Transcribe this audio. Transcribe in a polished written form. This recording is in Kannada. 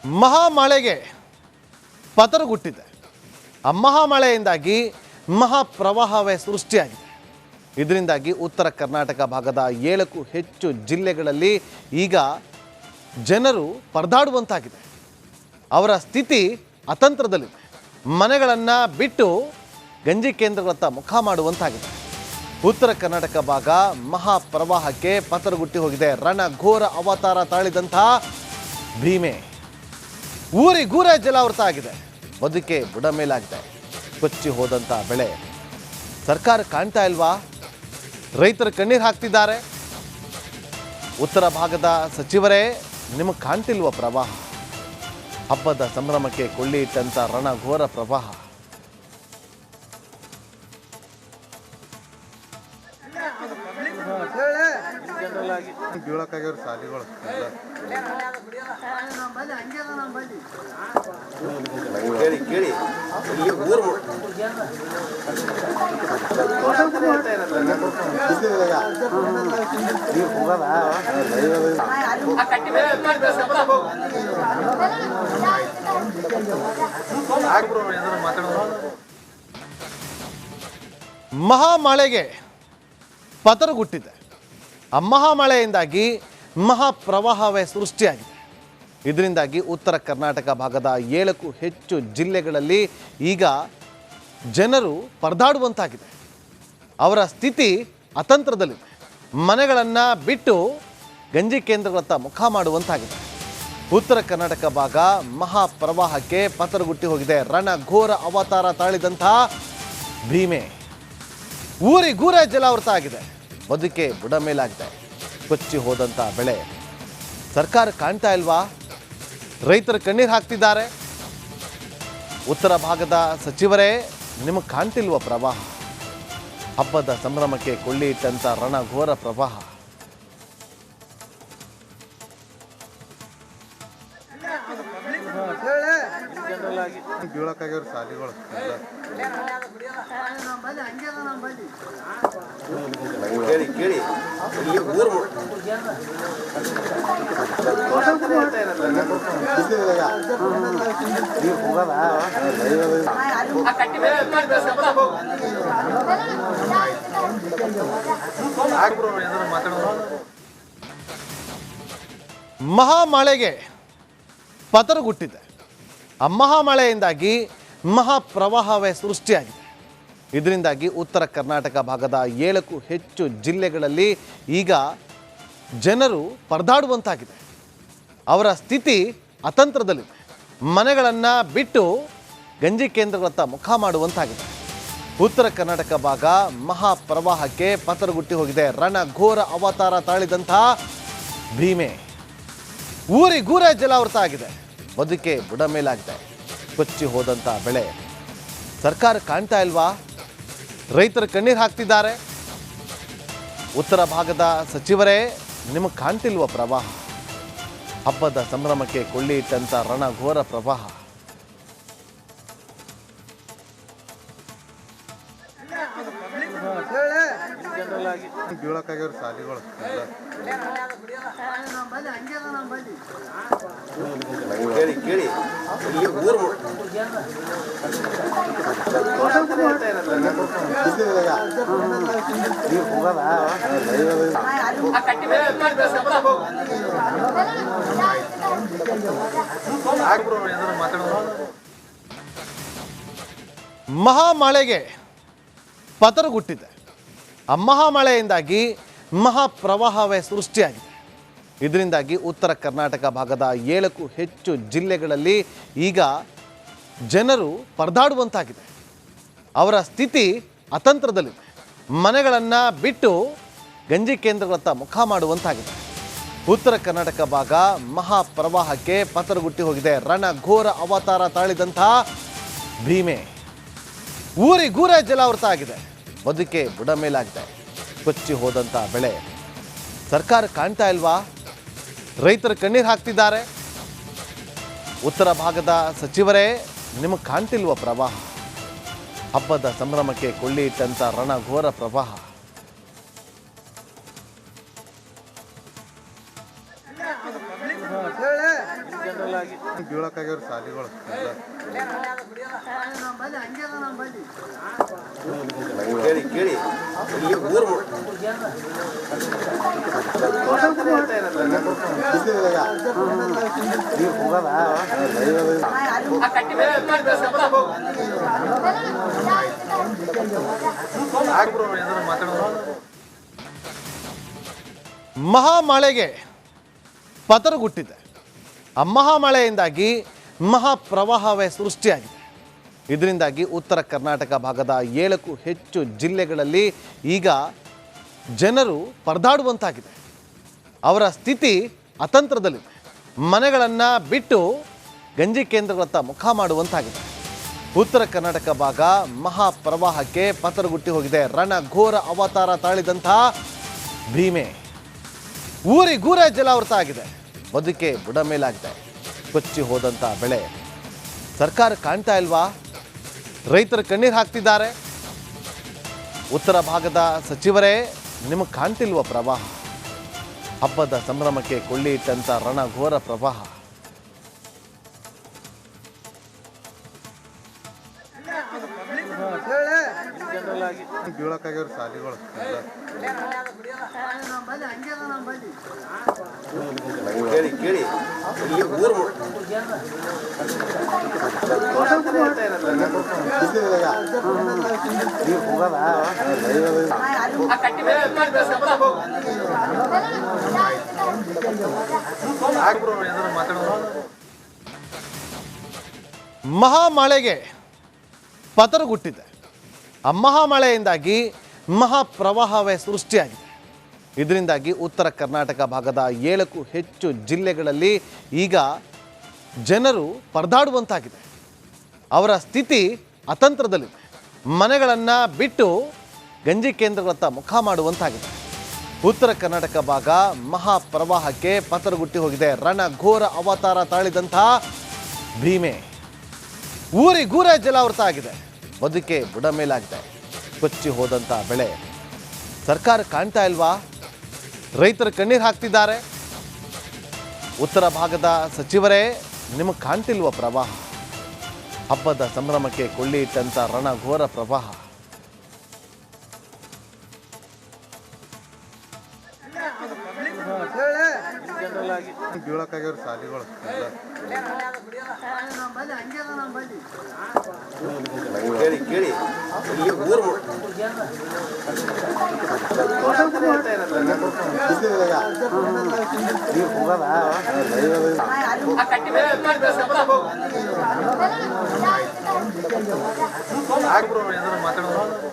ಮಹಾಮಳೆಗೆ ಪತರಗುಟ್ಟಿದೆ. ಆ ಮಹಾಮಳೆಯಿಂದಾಗಿ ಮಹಾಪ್ರವಾಹವೇ ಸೃಷ್ಟಿಯಾಗಿದೆ. ಇದರಿಂದಾಗಿ ಉತ್ತರ ಕರ್ನಾಟಕ ಭಾಗದ 7ಕ್ಕೂ ಹೆಚ್ಚು ಜಿಲ್ಲೆಗಳಲ್ಲಿ ಈಗ ಜನರು ಪರದಾಡುವಂತಾಗಿದೆ. ಅವರ ಸ್ಥಿತಿ ಅತಂತ್ರದಲ್ಲಿದೆ. ಮನೆಗಳನ್ನು ಬಿಟ್ಟು ಗಂಜಿ ಕೇಂದ್ರಗಳತ್ತ ಮುಖ ಮಾಡುವಂತಾಗಿದೆ. ಉತ್ತರ ಕರ್ನಾಟಕ ಭಾಗ ಮಹಾಪ್ರವಾಹಕ್ಕೆ ಪತರಗುಟ್ಟಿ ಹೋಗಿದೆ. ರಣಘೋರ ಅವತಾರ ತಾಳಿದಂತಹ ಭೀಮೆ ಊರಿಗೂರೇ ಜಲಾವೃತ ಆಗಿದೆ. ಬದುಕೆ ಬುಡ ಮೇಲಾಗಿದೆ. ಕೊಚ್ಚಿ ಹೋದಂಥ ಬೆಳೆ. ಸರ್ಕಾರ ಕಾಣ್ತಾ ಇಲ್ವಾ? ರೈತರು ಕಣ್ಣೀರು ಹಾಕ್ತಿದ್ದಾರೆ. ಉತ್ತರ ಭಾಗದ ಸಚಿವರೇ, ನಿಮಗೆ ಕಾಣ್ತಿಲ್ವ ಪ್ರವಾಹ? ಹಬ್ಬದ ಸಂಭ್ರಮಕ್ಕೆ ಕೊಳ್ಳಿ ಇಟ್ಟಂಥ ರಣಘೋರ ಪ್ರವಾಹ. ಮಹಾಮಳೆಗೆ ಪತರಗುಟ್ಟಿದೆ. ಆ ಮಹಾಮಳೆಯಿಂದಾಗಿ ಮಹಾಪ್ರವಾಹವೇ ಸೃಷ್ಟಿಯಾಗಿದೆ. ಇದರಿಂದಾಗಿ ಉತ್ತರ ಕರ್ನಾಟಕ ಭಾಗದ 7ಕ್ಕೂ ಹೆಚ್ಚು ಜಿಲ್ಲೆಗಳಲ್ಲಿ ಈಗ ಜನರು ಪರದಾಡುವಂತಾಗಿದೆ. ಅವರ ಸ್ಥಿತಿ ಅತಂತ್ರದಲ್ಲಿದೆ. ಮನೆಗಳನ್ನು ಬಿಟ್ಟು ಗಂಜಿ ಕೇಂದ್ರಗಳತ್ತ ಮುಖ ಮಾಡುವಂತಾಗಿದೆ. ಉತ್ತರ ಕರ್ನಾಟಕ ಭಾಗ ಮಹಾಪ್ರವಾಹಕ್ಕೆ ಪತರಗುಟ್ಟಿ ಹೋಗಿದೆ. ರಣಘೋರ ಅವತಾರ ತಾಳಿದಂತಹ ಭೀಮೆ ಊರಿಗೂರೇ ಜಲಾವೃತ ಆಗಿದೆ. ಬದುಕೆ ಬುಡ ಮೇಲಾಗಿದೆ. ಕೊಚ್ಚಿ ಹೋದಂಥ ಬೆಳೆ. ಸರ್ಕಾರ ಕಾಣ್ತಾ ಇಲ್ವಾ? ರೈತರು ಕಣ್ಣೀರು ಹಾಕ್ತಿದ್ದಾರೆ. ಉತ್ತರ ಭಾಗದ ಸಚಿವರೇ, ನಿಮಗೆ ಕಾಣ್ತಿಲ್ವ ಪ್ರವಾಹ? ಹಬ್ಬದ ಸಂಭ್ರಮಕ್ಕೆ ಕೊಳ್ಳಿ ಇಟ್ಟಂಥ ರಣಘೋರ ಪ್ರವಾಹ. ಮಹಾಮಳೆಗೆ ಪತರಗುಟ್ಟಿದೆ. ಆ ಮಹಾಮಳೆಯಿಂದಾಗಿ ಮಹಾಪ್ರವಾಹವೇ ಸೃಷ್ಟಿಯಾಗಿದೆ. ಇದರಿಂದಾಗಿ ಉತ್ತರ ಕರ್ನಾಟಕ ಭಾಗದ 7ಕ್ಕೂ ಹೆಚ್ಚು ಜಿಲ್ಲೆಗಳಲ್ಲಿ ಈಗ ಜನರು ಪರದಾಡುವಂತಾಗಿದೆ. ಅವರ ಸ್ಥಿತಿ ಅತಂತ್ರದಲ್ಲಿದೆ. ಮನೆಗಳನ್ನು ಬಿಟ್ಟು ಗಂಜಿ ಕೇಂದ್ರಗಳತ್ತ ಮುಖ ಮಾಡುವಂತಾಗಿದೆ. ಉತ್ತರ ಕರ್ನಾಟಕ ಭಾಗ ಮಹಾಪ್ರವಾಹಕ್ಕೆ ಪತರಗುಟ್ಟಿ ಹೋಗಿದೆ. ರಣಘೋರ ಅವತಾರ ತಾಳಿದಂತಹ ಭೀಮೆ ಊರಿಗೂರೇ ಜಲಾವೃತ ಆಗಿದೆ. ಬದುಕೆ ಬುಡ ಮೇಲಾಗಿದೆ. ಕೊಚ್ಚಿ ಹೋದಂಥ ಬೆಳೆ. ಸರ್ಕಾರ ಕಾಣ್ತಾ ಇಲ್ವಾ? ರೈತರು ಕಣ್ಣೀರು ಹಾಕ್ತಿದ್ದಾರೆ. ಉತ್ತರ ಭಾಗದ ಸಚಿವರೇ, ನಿಮಗೆ ಕಾಣ್ತಿಲ್ವ ಪ್ರವಾಹ? ಹಬ್ಬದ ಸಂಭ್ರಮಕ್ಕೆ ಕೊಳ್ಳಿ ಇಟ್ಟಂಥ ರಣಘೋರ ಪ್ರವಾಹ. ಮಹಾಮಳೆಗೆ ಪತರಗುಟ್ಟಿದೆ. ಆ ಮಹಾಮಳೆಯಿಂದಾಗಿ ಮಹಾಪ್ರವಾಹವೇ ಸೃಷ್ಟಿಯಾಗಿದೆ. ಇದರಿಂದಾಗಿ ಉತ್ತರ ಕರ್ನಾಟಕ ಭಾಗದ 7ಕ್ಕೂ ಹೆಚ್ಚು ಜಿಲ್ಲೆಗಳಲ್ಲಿ ಈಗ ಜನರು ಪರದಾಡುವಂತಾಗಿದೆ. ಅವರ ಸ್ಥಿತಿ ಅತಂತ್ರದಲ್ಲಿದೆ. ಮನೆಗಳನ್ನು ಬಿಟ್ಟು ಗಂಜಿ ಕೇಂದ್ರಗಳತ್ತ ಮುಖ ಮಾಡುವಂತಾಗಿದೆ. ಉತ್ತರ ಕರ್ನಾಟಕ ಭಾಗ ಮಹಾಪ್ರವಾಹಕ್ಕೆ ಪತರಗುಟ್ಟಿ ಹೋಗಿದೆ. ರಣಘೋರ ಅವತಾರ ತಾಳಿದಂತಹ ಭೀಮೆ ಊರಿಗೂರೇ ಜಲಾವೃತ ಆಗಿದೆ. ಬದುಕೆ ಬುಡ ಮೇಲಾಗಿದೆ. ಕೊಚ್ಚಿ ಹೋದಂಥ ಬೆಳೆ. ಸರ್ಕಾರ ಕಾಣ್ತಾ ಇಲ್ವಾ? ರೈತರು ಕಣ್ಣೀರು ಹಾಕ್ತಿದ್ದಾರೆ. ಉತ್ತರ ಭಾಗದ ಸಚಿವರೇ, ನಿಮಗೆ ಕಾಣ್ತಿಲ್ವ ಪ್ರವಾಹ? ಹಬ್ಬದ ಸಂಭ್ರಮಕ್ಕೆ ಕೊಳ್ಳಿ ಇಟ್ಟಂಥ ರಣಘೋರ ಪ್ರವಾಹ. ಬೀಳಕ್ಕಾಗ್ಯವ್ರ ಸಾಲಿಗಳು ಕೇಳಿ ಕೇಳಿ ಇಲ್ಲಿ ಊರು ಮಹಾಮಳೆಗೆ ಪತರಗುಟ್ಟಿದೆ. ಆ ಮಹಾಮಳೆಯಿಂದಾಗಿ ಮಹಾಪ್ರವಾಹವೇ ಸೃಷ್ಟಿಯಾಗಿದೆ. ಇದರಿಂದಾಗಿ ಉತ್ತರ ಕರ್ನಾಟಕ ಭಾಗದ 7ಕ್ಕೂ ಹೆಚ್ಚು ಜಿಲ್ಲೆಗಳಲ್ಲಿ ಈಗ ಜನರು ಪರದಾಡುವಂತಾಗಿದೆ. ಅವರ ಸ್ಥಿತಿ ಅತಂತ್ರದಲ್ಲಿದೆ. ಮನೆಗಳನ್ನು ಬಿಟ್ಟು ಗಂಜಿ ಕೇಂದ್ರಗಳತ್ತ ಮುಖ ಮಾಡುವಂತಾಗಿದೆ. ಉತ್ತರ ಕರ್ನಾಟಕ ಭಾಗ ಮಹಾಪ್ರವಾಹಕ್ಕೆ ಪತರಗುಟ್ಟಿ ಹೋಗಿದೆ. ರಣಘೋರ ಅವತಾರ ತಾಳಿದಂತಹ ಭೀಮೆ ಊರಿಗೂರೇ ಜಲಾವೃತ ಆಗಿದೆ. ಬದುಕೆ ಬುಡ ಮೇಲಾಗಿದೆ. ಕೊಚ್ಚಿ ಹೋದಂಥ ಬೆಳೆ ಸರ್ಕಾರ ಕಾಣ್ತಾ ಇಲ್ವಾ? ರೈತರು ಕಣ್ಣೀರು ಹಾಕ್ತಿದ್ದಾರೆ. ಉತ್ತರ ಭಾಗದ ಸಚಿವರೇ, ನಿಮಗೆ ಕಾಣ್ತಿಲ್ವ ಪ್ರವಾಹ? ಹಬ್ಬದ ಸಂಭ್ರಮಕ್ಕೆ ಕೊಳ್ಳಿ ಇಟ್ಟಂಥ ರಣಘೋರ ಪ್ರವಾಹ. ಬೀಳಕ್ಕಾಗ್ಯವ್ರ ಸಾಲಿಗಳು ಕೇಳಿ ಕೇಳಿ ಇಲ್ಲಿ ಊರು ಮಹಾಮಳೆಗೆ ಪತರಗುಟ್ಟಿದೆ. ಆ ಮಹಾಮಳೆಯಿಂದಾಗಿ ಮಹಾಪ್ರವಾಹವೇ ಸೃಷ್ಟಿಯಾಗಿದೆ. ಇದರಿಂದಾಗಿ ಉತ್ತರ ಕರ್ನಾಟಕ ಭಾಗದ 7ಕ್ಕೂ ಹೆಚ್ಚು ಜಿಲ್ಲೆಗಳಲ್ಲಿ ಈಗ ಜನರು ಪರದಾಡುವಂತಾಗಿದೆ. ಅವರ ಸ್ಥಿತಿ ಅತಂತ್ರದಲ್ಲಿದೆ. ಮನೆಗಳನ್ನು ಬಿಟ್ಟು ಗಂಜಿ ಕೇಂದ್ರಗಳತ್ತ ಮುಖ ಮಾಡುವಂತಾಗಿದೆ. ಉತ್ತರ ಕರ್ನಾಟಕ ಭಾಗ ಮಹಾಪ್ರವಾಹಕ್ಕೆ ಪತರಗುಟ್ಟಿ ಹೋಗಿದೆ. ರಣಘೋರ ಅವತಾರ ತಾಳಿದಂತಹ ಭೀಮೆ ಊರಿಗೂರೇ ಜಲಾವೃತ ಆಗಿದೆ. ಬದುಕೆ ಬುಡ ಮೇಲಾಗಿದೆ. ಕೊಚ್ಚಿ ಹೋದಂಥ ಬೆಳೆ ಸರ್ಕಾರ ಕಾಣ್ತಾ ಇಲ್ವಾ? ರೈತರು ಕಣ್ಣೀರು ಹಾಕ್ತಿದ್ದಾರೆ. ಉತ್ತರ ಭಾಗದ ಸಚಿವರೇ, ನಿಮಗೆ ಕಾಣ್ತಿಲ್ವ ಪ್ರವಾಹ? ಹಬ್ಬದ ಸಂಭ್ರಮಕ್ಕೆ ಕೊಳ್ಳಿ ಇಟ್ಟಂಥ ರಣಘೋರ ಪ್ರವಾಹ. ಬೀಳಕ್ಕಾಗ್ಯವ್ರ ಸಾಲಿಗಳು ಕೇಳಿ ಕೇಳಿ ಇಲ್ಲಿ ಊರು ಮಾತಾಡೋದು